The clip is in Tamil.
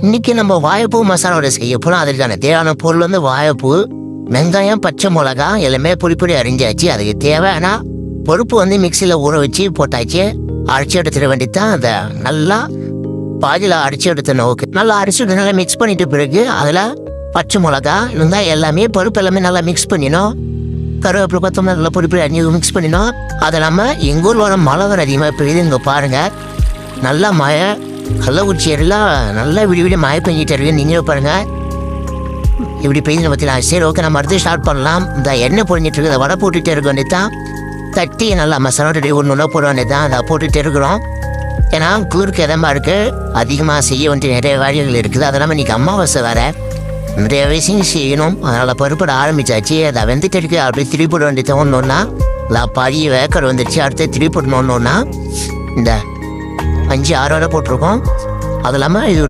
இன்னைக்கு நம்ம வாழைப்பூ மசாலாவோட செய்ய போகிறோம். அதுக்கான தேவையான பொருள் வந்து வாழைப்பூ, வெங்காயம், பச்சை மிளகா எல்லாமே பொடி பொடி அரிஞ்சாச்சு. அதுக்கு தேவைன்னா பருப்பு வந்து மிக்சியில் ஊற வச்சு போட்டாச்சு. அரைச்சி எடுத்துட வேண்டியதான். அதை நல்லா பாதியில் அரைச்சி எடுத்துடணும். ஓகே, நல்லா அரைச்சி எடுத்து நல்லா மிக்ஸ் பண்ணிட்டு பிறகு அதில் பச்சை மிளகா இருந்தால் எல்லாமே பருப்பு எல்லாமே நல்லா மிக்ஸ் பண்ணிடணும். கருவேப்பிலை கொத்தமல்லி நல்லா பொடி பொடி அரிஞ்சு மிக்ஸ் பண்ணிடணும். அது இல்லாமல் எங்கள் ஊரில் வர மழை வர அதிகமாக பெய்யுது. இங்கே பாருங்கள், நல்லா மழை, கள்ளக்குறிச்சி எல்லாம் நல்லா விடிவிடி மழை பெஞ்சிட்டு இருக்கு. நீங்களும் பாருங்கள் இப்படி பெய்யுதுன்னு பார்த்தீங்கன்னா. சரி, ஓகே, நம்ம அடுத்து ஸ்டார்ட் பண்ணலாம். இந்த எண்ணெய் பொழிஞ்சிட்டு இருக்கு. அதை வடை போட்டுகிட்டே இருக்க வேண்டியதான். தட்டி நல்லா மசாலா ரெடி ஒன்று போட வேண்டியதான். அதை போட்டுகிட்டே இருக்கிறோம். ஏன்னா குளிருக்கு இதமாக இருக்குது, அதிகமாக செய்ய வேண்டிய நிறைய வேலைகள் இருக்குது. அது இல்லாமல் இன்றைக்கி அமாவாசை வேறு, நிறைய விஷயம் செய்யணும். அதனால் பருப்பட ஆரம்பித்தாச்சு. அதை வெந்துட்டு இருக்கு. அப்படி திருப்பி போட வேண்டியது ஒன்றுன்னா இல்லை பாதி வேக்கடை வந்துடுச்சு. அடுத்து திருப்பி போடணும். ஒன்றுன்னா இந்த 5-6 வரை போட்டிருக்கோம். அது இல்லாமல் இது